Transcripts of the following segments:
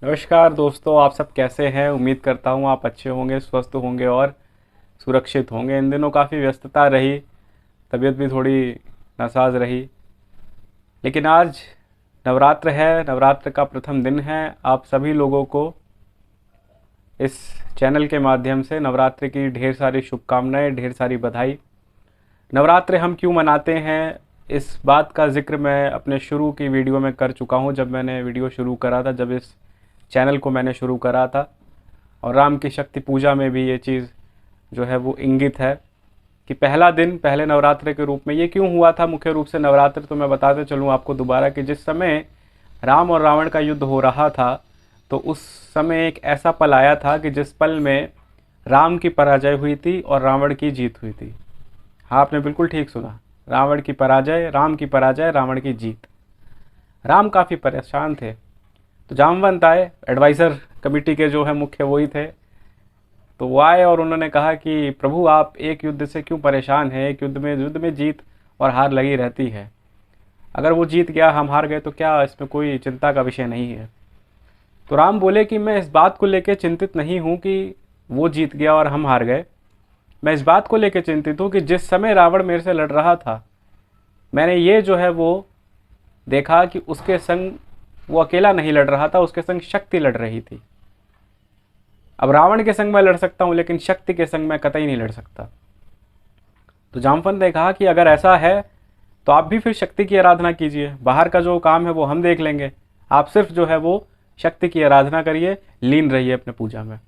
नमस्कार दोस्तों, आप सब कैसे हैं। उम्मीद करता हूँ आप अच्छे होंगे, स्वस्थ होंगे और सुरक्षित होंगे। इन दिनों काफ़ी व्यस्तता रही, तबीयत भी थोड़ी नासाज रही, लेकिन आज नवरात्र है। नवरात्र का प्रथम दिन है। आप सभी लोगों को इस चैनल के माध्यम से नवरात्र की ढेर सारी शुभकामनाएं, ढेर सारी बधाई। नवरात्र हम क्यों मनाते हैं, इस बात का जिक्र मैं अपने शुरू की वीडियो में कर चुका हूं। जब मैंने वीडियो शुरू करा था, जब इस चैनल को मैंने शुरू करा था, और राम की शक्ति पूजा में भी ये चीज़ जो है वो इंगित है कि पहला दिन पहले नवरात्र के रूप में ये क्यों हुआ था। मुख्य रूप से नवरात्र तो मैं बताते चलूँ आपको दोबारा कि जिस समय राम और रावण का युद्ध हो रहा था, तो उस समय एक ऐसा पल आया था कि जिस पल में राम की पराजय हुई थी और रावण की जीत हुई थी। हाँ, आपने बिल्कुल ठीक सुना, रावण की पराजय, राम की पराजय, रावण की जीत। राम काफ़ी परेशान थे, तो जामवंत आए, एडवाइज़र कमेटी के जो है मुख्य वही थे। तो वो आए और उन्होंने कहा कि प्रभु, आप एक युद्ध से क्यों परेशान हैं। एक युद्ध में जीत और हार लगी रहती है। अगर वो जीत गया, हम हार गए, तो क्या इसमें कोई चिंता का विषय नहीं है। तो राम बोले कि मैं इस बात को लेकर चिंतित नहीं हूँ कि वो जीत गया और हम हार गए। मैं इस बात को लेकर चिंतित हूँ कि जिस समय रावण मेरे से लड़ रहा था, मैंने ये जो है वो देखा कि उसके संग वो अकेला नहीं लड़ रहा था, उसके संग शक्ति लड़ रही थी। अब रावण के संग मैं लड़ सकता हूँ, लेकिन शक्ति के संग मैं कतई नहीं लड़ सकता। तो जामवंत ने कहा कि अगर ऐसा है तो आप भी फिर शक्ति की आराधना कीजिए। बाहर का जो काम है वो हम देख लेंगे, आप सिर्फ जो है वो शक्ति की आराधना करिए, लीन रहिए अपने पूजा में।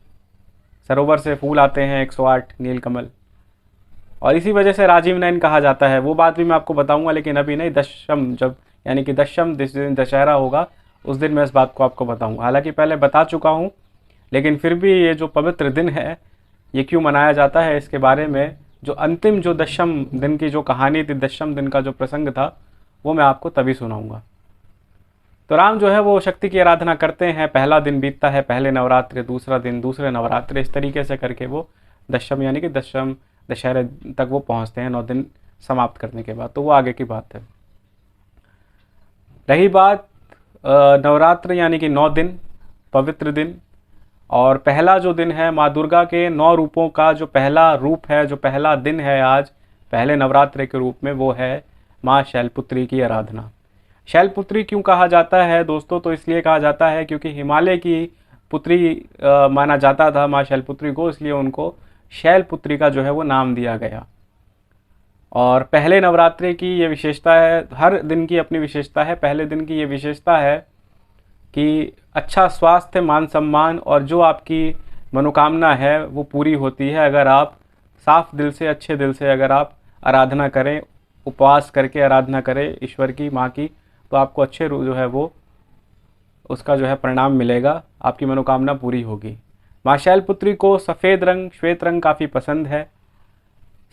सरोवर से फूल आते हैं 108 नीलकमल, और इसी वजह से राजीव नयन कहा जाता है। वो बात भी मैं आपको बताऊंगा, लेकिन अभी नहीं। दशम जब, यानी कि दशम जिस दिन दशहरा होगा, उस दिन मैं इस बात को आपको बताऊंगा। हालांकि पहले बता चुका हूँ, लेकिन फिर भी ये जो पवित्र दिन है, ये क्यों मनाया जाता है, इसके बारे में जो अंतिम जो दशम दिन की जो कहानी थी, दशम दिन का जो प्रसंग था, वो मैं आपको तभी सुनाऊंगा। तो राम जो है वो शक्ति की आराधना करते हैं। पहला दिन बीतता है, पहले नवरात्र, दूसरा दिन, दूसरे नवरात्र, इस तरीके से करके वो दशम यानी कि दशम दशहरे तक वो पहुंचते हैं। 9 दिन समाप्त करने के बाद, तो वो आगे की बात है। रही बात नवरात्र यानी कि 9 दिन, पवित्र दिन, और पहला जो दिन है माँ दुर्गा के 9 रूपों का जो पहला रूप है, जो पहला दिन है आज पहले नवरात्र के रूप में, वो है माँ शैलपुत्री की आराधना। शैलपुत्री क्यों कहा जाता है दोस्तों? तो इसलिए कहा जाता है क्योंकि हिमालय की पुत्री माना जाता था माँ शैलपुत्री को, इसलिए उनको शैलपुत्री का जो है वो नाम दिया गया। और पहले नवरात्रि की ये विशेषता है, हर दिन की अपनी विशेषता है। पहले दिन की ये विशेषता है कि अच्छा स्वास्थ्य, मान सम्मान और जो आपकी मनोकामना है वो पूरी होती है अगर आप साफ दिल से, अच्छे दिल से अगर आप आराधना करें, उपवास करके आराधना करें ईश्वर की, माँ की, तो आपको अच्छे जो है वो उसका जो है परिणाम मिलेगा, आपकी मनोकामना पूरी होगी। माँ शैलपुत्री को सफ़ेद रंग, श्वेत रंग काफ़ी पसंद है।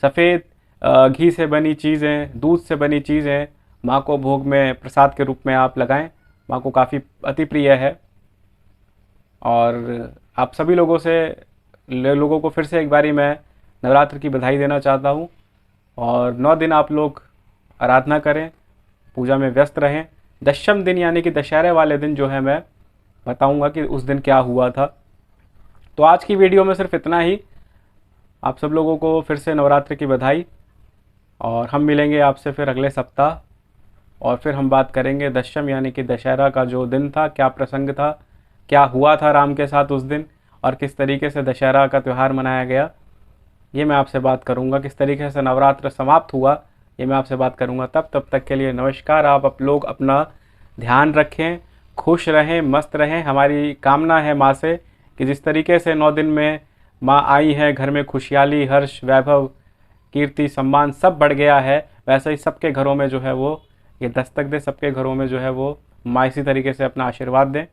सफ़ेद घी से बनी चीज़ें, दूध से बनी चीज़ें माँ को भोग में प्रसाद के रूप में आप लगाएं, माँ को काफ़ी अति प्रिय है। और आप सभी लोगों को फिर से एक बारी मैं नवरात्र की बधाई देना चाहता हूँ। और 9 दिन आप लोग आराधना करें, पूजा में व्यस्त रहें। दशम दिन यानी कि दशहरे वाले दिन जो है मैं बताऊंगा कि उस दिन क्या हुआ था। तो आज की वीडियो में सिर्फ इतना ही। आप सब लोगों को फिर से नवरात्र की बधाई, और हम मिलेंगे आपसे फिर अगले सप्ताह, और फिर हम बात करेंगे दशम यानी कि दशहरा का जो दिन था, क्या प्रसंग था, क्या हुआ था राम के साथ उस दिन, और किस तरीके से दशहरा का त्यौहार मनाया गया, ये मैं आपसे बात करूंगा। किस तरीके से नवरात्र समाप्त हुआ, ये मैं आपसे बात करूंगा। तब तक के लिए नमस्कार। आप लोग अपना ध्यान रखें, खुश रहें, मस्त रहें। हमारी कामना है माँ से कि जिस तरीके से 9 दिन में माँ आई है, घर में खुशहाली, हर्ष, वैभव, कीर्ति, सम्मान सब बढ़ गया है, वैसे ही सबके घरों में जो है वो ये दस्तक दे, सबके घरों में जो है वो माँ इसी तरीके से अपना आशीर्वाद दें।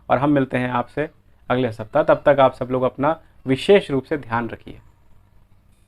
और हम मिलते हैं आपसे अगले सप्ताह। तब तक आप सब लोग अपना विशेष रूप से ध्यान रखिए।